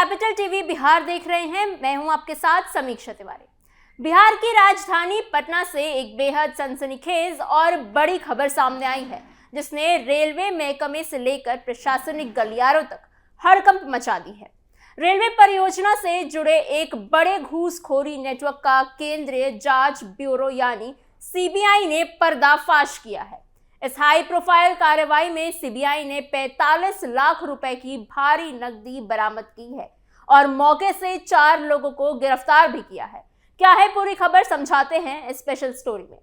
Capital TV Bihar देख रहे हैं। मैं हूं आपके साथ समीक्षा तिवारी। बिहार की राजधानी पटना से एक बेहद सनसनीखेज और बड़ी खबर सामने आई है, जिसने रेलवे महकमे से लेकर प्रशासनिक गलियारों तक हड़कंप मचा दी है। रेलवे परियोजना से जुड़े एक बड़े घूसखोरी नेटवर्क का केंद्रीय जांच ब्यूरो यानी सीबीआई ने पर्दाफाश किया है। इस हाई प्रोफाइल कार्रवाई में सीबीआई ने 45 लाख रुपए की भारी नकदी बरामद की है और मौके से 4 लोगों को गिरफ्तार भी किया है। क्या है पूरी खबर, समझाते हैं इस स्पेशल स्टोरी में।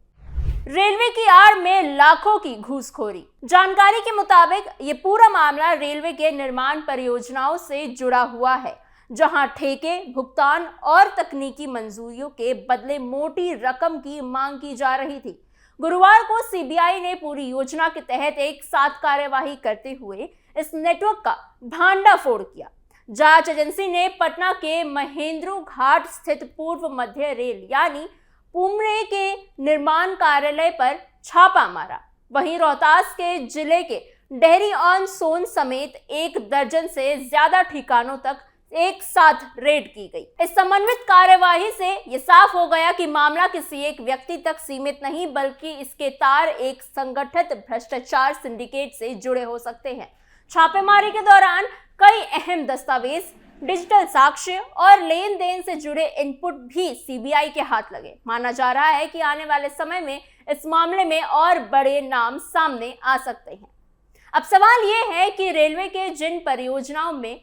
रेलवे की आड़ में लाखों की घूसखोरी। जानकारी के मुताबिक ये पूरा मामला रेलवे के निर्माण परियोजनाओं से जुड़ा हुआ है, जहां ठेके, भुगतान और तकनीकी मंजूरियों के बदले मोटी रकम की मांग की जा रही थी। गुरुवार को सीबीआई ने पूरी योजना के तहत एक साथ कार्यवाही करते हुए इस नेटवर्क का भांडाफोड़ किया। जांच एजेंसी ने पटना के महेंद्रू घाट स्थित पूर्व मध्य रेल यानी पुमरे के निर्माण कार्यालय पर छापा मारा। वहीं रोहतास के जिले के डेहरी ऑन सोन समेत 1 दर्जन से ज्यादा ठिकानों तक एक साथ रेड की गई। इस समन्वित कार्यवाही से यह साफ हो गया कि मामला किसी एक व्यक्ति तक सीमित नहीं, बल्कि इसके तार एक संगठित भ्रष्टाचार सिंडिकेट से जुड़े हो सकते हैं। छापेमारी के दौरान कई अहम दस्तावेज, डिजिटल साक्ष्य और लेन देन से जुड़े इनपुट भी सीबीआई के हाथ लगे। माना जा रहा है कि आने वाले समय में इस मामले में और बड़े नाम सामने आ सकते हैं। अब सवाल यह है कि रेलवे के जिन परियोजनाओं में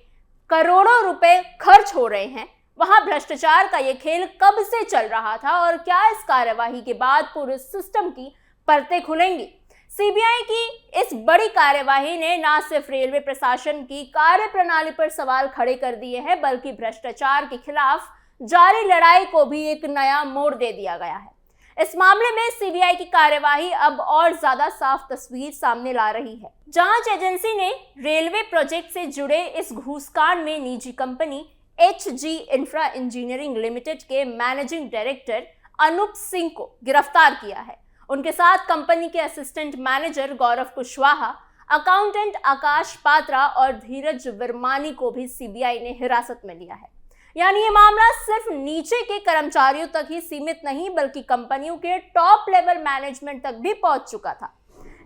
करोड़ों रुपए खर्च हो रहे हैं, वहां भ्रष्टाचार का यह खेल कब से चल रहा था और क्या इस कार्यवाही के बाद पूरे सिस्टम की परतें खुलेंगी? सीबीआई की इस बड़ी कार्यवाही ने न सिर्फ रेलवे प्रशासन की कार्यप्रणाली पर सवाल खड़े कर दिए हैं, बल्कि भ्रष्टाचार के खिलाफ जारी लड़ाई को भी एक नया मोड़ दे दिया गया है। इस मामले में सीबीआई की कार्यवाही अब और ज्यादा साफ तस्वीर सामने ला रही है। जांच एजेंसी ने रेलवे प्रोजेक्ट से जुड़े इस घूसकांड में निजी company Hg infra engineering limited के मैनेजिंग डायरेक्टर अनूप सिंह को गिरफ्तार किया है। उनके साथ कंपनी के असिस्टेंट मैनेजर गौरव कुशवाहा, अकाउंटेंट आकाश पात्रा और धीरज वर्मानी को भी सीबीआई ने हिरासत में लिया है। यानी ये मामला सिर्फ नीचे के कर्मचारियों तक ही सीमित नहीं, बल्कि कंपनियों के टॉप लेवल मैनेजमेंट तक भी पहुंच चुका था।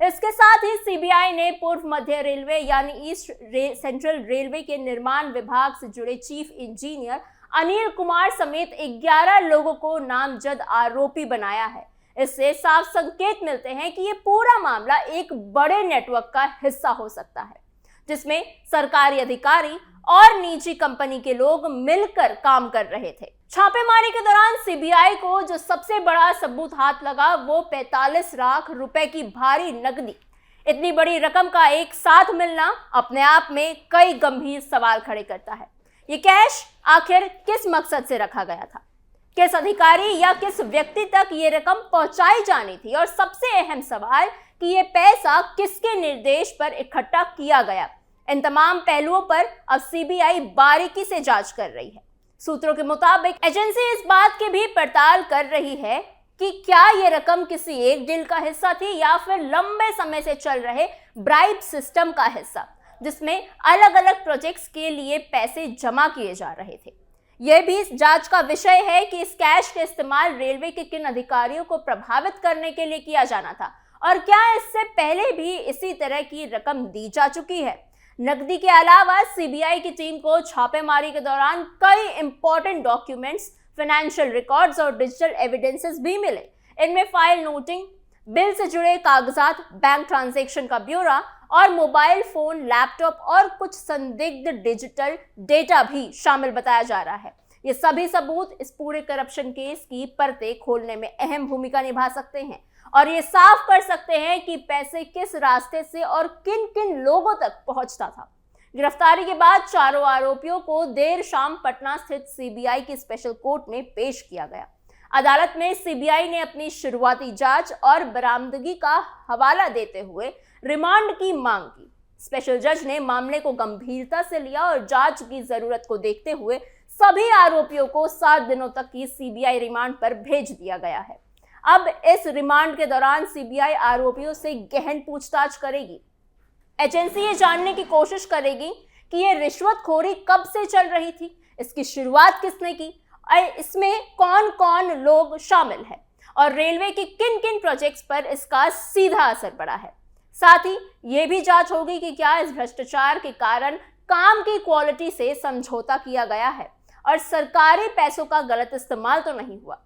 इसके साथ ही सीबीआई ने पूर्व मध्य रेलवे यानी ईस्ट सेंट्रल रेलवे के निर्माण विभाग से जुड़े चीफ इंजीनियर अनिल कुमार समेत 11 लोगों को नामजद आरोपी बनाया है। इससे साफ संकेत मिलते हैं कि ये पूरा मामला एक बड़े नेटवर्क का हिस्सा हो सकता है, जिसमें सरकारी अधिकारी और निजी कंपनी के लोग मिलकर काम कर रहे थे। छापेमारी के दौरान सीबीआई को जो सबसे बड़ा सबूत हाथ लगा, वो 45 लाख रुपए की भारी नकदी। इतनी बड़ी रकम का एक साथ मिलना अपने आप में कई गंभीर सवाल खड़े करता है। ये कैश आखिर किस मकसद से रखा गया था? किस अधिकारी या किस व्यक्ति तक ये रकम पहुंचाई जानी थी? और सबसे अहम सवाल कि ये पैसा किसके निर्देश पर इकट्ठा किया गया? इन तमाम पहलुओं पर अब सीबीआई बारीकी से जांच कर रही है। सूत्रों के मुताबिक एजेंसी इस बात की भी पड़ताल कर रही है कि क्या ये रकम किसी एक डील का हिस्सा थी या फिर लंबे समय से चल रहे ब्राइब सिस्टम का हिस्सा, जिसमें अलग अलग प्रोजेक्ट्स के लिए पैसे जमा किए जा रहे थे। यह भी इस जांच का विषय है कि इस कैश का इस्तेमाल रेलवे के किन अधिकारियों को प्रभावित करने के लिए किया जाना था और क्या इससे पहले भी इसी तरह की रकम दी जा चुकी है। नकदी के अलावा सीबीआई की टीम को छापेमारी के दौरान कई इंपॉर्टेंट डॉक्यूमेंट्स, फाइनेंशियल रिकॉर्ड्स और डिजिटल एविडेंसेस भी मिले। इनमें फाइल नोटिंग, बिल से जुड़े कागजात, बैंक ट्रांजैक्शन का ब्यौरा और मोबाइल फोन, लैपटॉप और कुछ संदिग्ध डिजिटल डेटा भी शामिल बताया जा रहा है। ये सभी सबूत इस पूरे करप्शन केस की परतें खोलने में अहम भूमिका निभा सकते हैं और ये साफ कर सकते हैं कि पैसे किस रास्ते से और किन किन लोगों तक पहुंचता था। गिरफ्तारी के बाद चारों आरोपियों को देर शाम पटना स्थित सीबीआई की स्पेशल कोर्ट में पेश किया गया। अदालत में सीबीआई ने अपनी शुरुआती जांच और बरामदगी का हवाला देते हुए रिमांड की मांग की। स्पेशल जज ने मामले को गंभीरता से लिया और जांच की जरूरत को देखते हुए सभी आरोपियों को 7 दिनों तक की सीबीआई रिमांड पर भेज दिया गया है। अब इस रिमांड के दौरान सीबीआई आरोपियों से गहन पूछताछ करेगी। एजेंसी ये जानने की कोशिश करेगी कि ये रिश्वतखोरी कब से चल रही थी, इसकी शुरुआत किसने की और इसमें कौन कौन लोग शामिल हैं और रेलवे के किन किन प्रोजेक्ट्स पर इसका सीधा असर पड़ा है। साथ ही ये भी जांच होगी कि क्या इस भ्रष्टाचार के कारण काम की क्वालिटी से समझौता किया गया है और सरकारी पैसों का गलत इस्तेमाल तो नहीं हुआ।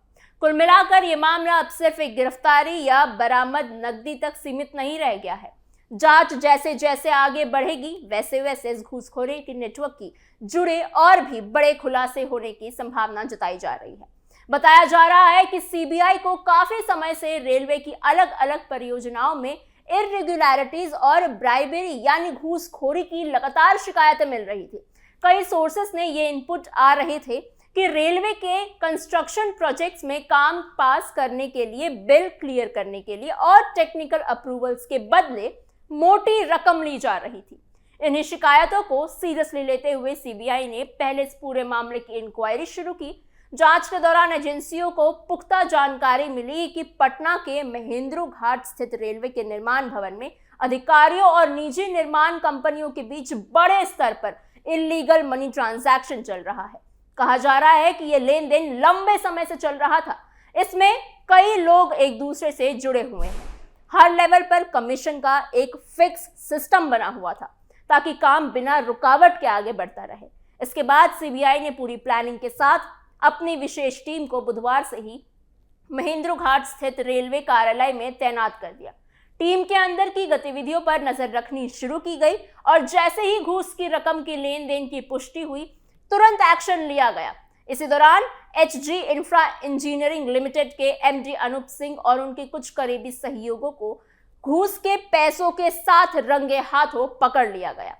कुल मिलाकर ये मामला अब सिर्फ एक गिरफ्तारी या बरामद नकदी तक सीमित नहीं रह गया है। जांच जैसे जैसे आगे बढ़ेगी वैसे वैसे इस घूसखोरी के नेटवर्क की जुड़े और भी बड़े खुलासे होने की संभावना जताई जा रही है। बताया जा रहा है कि सीबीआई को काफी समय से रेलवे की अलग अलग परियोजनाओं में इर्रेगुलरिटीज और ब्राइबरी यानी घूसखोरी की लगातार शिकायतें मिल रही थी। कई सोर्सेस ने ये इनपुट आ रहे थे कि रेलवे के कंस्ट्रक्शन प्रोजेक्ट्स में काम पास करने के लिए, बिल क्लियर करने के लिए और टेक्निकल अप्रूवल्स के बदले मोटी रकम ली जा रही थी। इन्हीं शिकायतों को सीरियसली लेते हुए सीबीआई ने पहले इस पूरे मामले की इंक्वायरी शुरू की। जांच के दौरान एजेंसियों को पुख्ता जानकारी मिली कि पटना के महेंद्र घाट स्थित रेलवे के निर्माण भवन में अधिकारियों और निजी निर्माण कंपनियों के बीच बड़े स्तर पर इलीगल मनी ट्रांजैक्शन चल रहा है। कहा जा रहा है कि यह लेन देन लंबे समय से चल रहा था। इसमें कई लोग एक दूसरे से जुड़े हुए हैं। हर लेवल पर कमीशन का एक फिक्स सिस्टम बना हुआ था ताकि काम बिना रुकावट के आगे बढ़ता रहे। इसके बाद सीबीआई ने पूरी प्लानिंग के साथ अपनी विशेष टीम को बुधवार से ही महेंद्र घाट स्थित रेलवे कार्यालय में तैनात कर दिया। टीम के अंदर की गतिविधियों पर नजर रखनी शुरू की गई और जैसे ही घूस की रकम की लेन देन की पुष्टि हुई, तुरंत एक्शन लिया गया। इसी दौरान HG इंफ्रा इंजीनियरिंग लिमिटेड के MD अनूप सिंह और उनके कुछ करीबी सहयोगों को घूस के पैसों के साथ रंगे हाथों पकड़ लिया गया।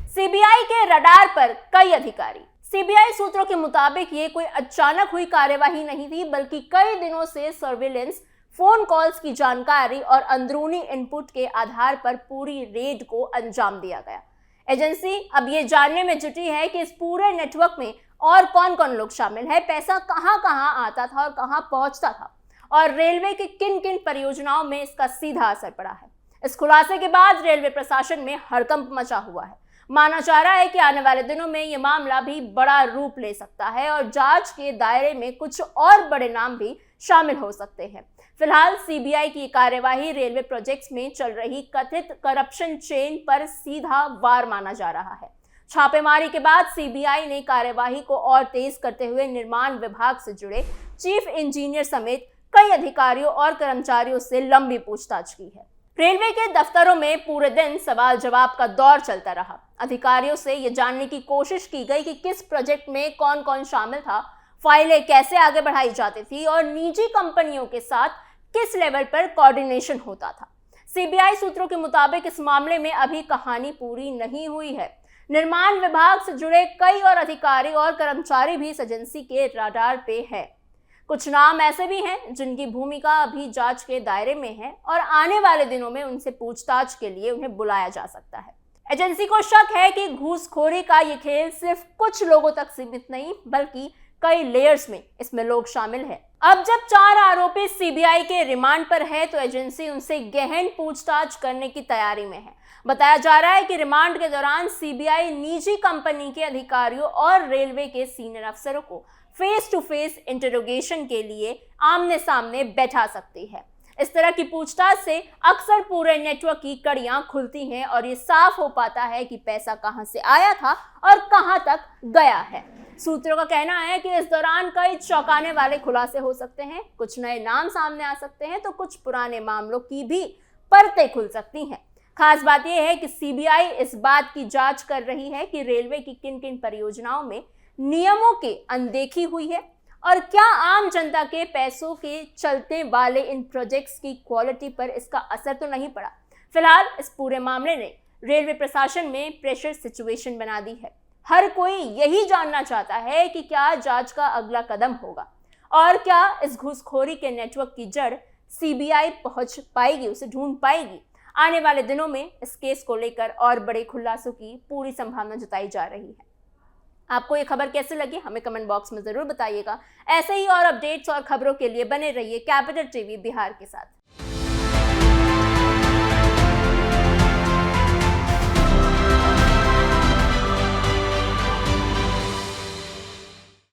सीबीआई के रडार पर कई अधिकारी। सीबीआई सूत्रों के मुताबिक ये कोई अचानक हुई कार्यवाही नहीं थी, बल्कि कई दिनों से सर्विलेंस, फोन कॉल्स की जानकारी और अंदरूनी इनपुट के आधार पर पूरी रेड को अंजाम दिया गया। एजेंसी अब ये जानने में जुटी है कि इस पूरे नेटवर्क में और कौन कौन लोग शामिल है, पैसा कहां कहां आता था और कहां पहुंचता था और रेलवे के किन किन परियोजनाओं में इसका सीधा असर पड़ा है। इस खुलासे के बाद रेलवे प्रशासन में हड़कंप मचा हुआ है। माना जा रहा है कि आने वाले दिनों में यह मामला भी बड़ा रूप ले सकता है और जांच के दायरे में कुछ और बड़े नाम भी शामिल हो सकते हैं। फिलहाल सीबीआई की कार्यवाही रेलवे प्रोजेक्ट्स में चल रही कथित करप्शन चेन पर सीधा वार माना जा रहा है। छापेमारी के बाद सीबीआई ने कार्यवाही को और तेज करते हुए निर्माण विभाग से जुड़े चीफ इंजीनियर समेत कई अधिकारियों और कर्मचारियों से लंबी पूछताछ की है। रेलवे के दफ्तरों में पूरे दिन सवाल जवाब का दौर चलता रहा। अधिकारियों से यह जानने की कोशिश की गई कि किस प्रोजेक्ट में कौन कौन शामिल था, फाइलें कैसे आगे बढ़ाई जाती थी और निजी कंपनियों के साथ किस लेवल पर कोऑर्डिनेशन होता था। सीबीआई सूत्रों के मुताबिक इस मामले में अभी कहानी पूरी नहीं हुई है। निर्माण विभाग से जुड़े कई और अधिकारी और कर्मचारी भी इस एजेंसी के रडार पे हैं। कुछ नाम ऐसे भी हैं जिनकी भूमिका अभी जांच के दायरे में है और आने वाले दिनों में उनसे पूछताछ के लिए उन्हें बुलाया जा सकता है। एजेंसी को शक है कि घूसखोरी का ये खेल सिर्फ कुछ लोगों तक सीमित नहीं, बल्कि कई लेयर्स में इसमें लोग शामिल हैं। अब जब 4 आरोपी सीबीआई के रिमांड पर है तो एजेंसी उनसे गहन पूछताछ करने की तैयारी में है। बताया जा रहा है कि रिमांड के दौरान सीबीआई निजी कंपनी के अधिकारियों और रेलवे के सीनियर अफसरों को फेस टू फेस इंटरोगेशन के लिए आमने सामने बैठा सकती है। इस तरह की पूछताछ से अक्सर पूरे नेटवर्क की कड़ियां खुलती हैं और ये साफ हो पाता है कि पैसा कहां से आया था और कहां तक गया है। सूत्रों का कहना है कि इस दौरान कई चौंकाने वाले खुलासे हो सकते हैं, कुछ नए नाम सामने आ सकते हैं तो कुछ पुराने मामलों की भी परतें खुल सकती हैं। खास बात यह है कि सीबीआई इस बात की जांच कर रही है कि रेलवे की किन किन परियोजनाओं में नियमों की अनदेखी हुई है और क्या आम जनता के पैसों के चलते वाले इन प्रोजेक्ट्स की क्वालिटी पर इसका असर तो नहीं पड़ा। फिलहाल इस पूरे मामले ने रेलवे प्रशासन में प्रेशर सिचुएशन बना दी है। हर कोई यही जानना चाहता है कि क्या जांच का अगला कदम होगा और क्या इस घूसखोरी के नेटवर्क की जड़ सीबीआई पहुंच पाएगी, उसे ढूंढ पाएगी। आने वाले दिनों में इस केस को लेकर और बड़े खुलासों की पूरी संभावना जताई जा रही है। आपको ये खबर कैसे लगी हमें कमेंट बॉक्स में जरूर बताइएगा। ऐसे ही और अपडेट्स और खबरों के लिए बने रहिए कैपिटल टीवी बिहार के साथ।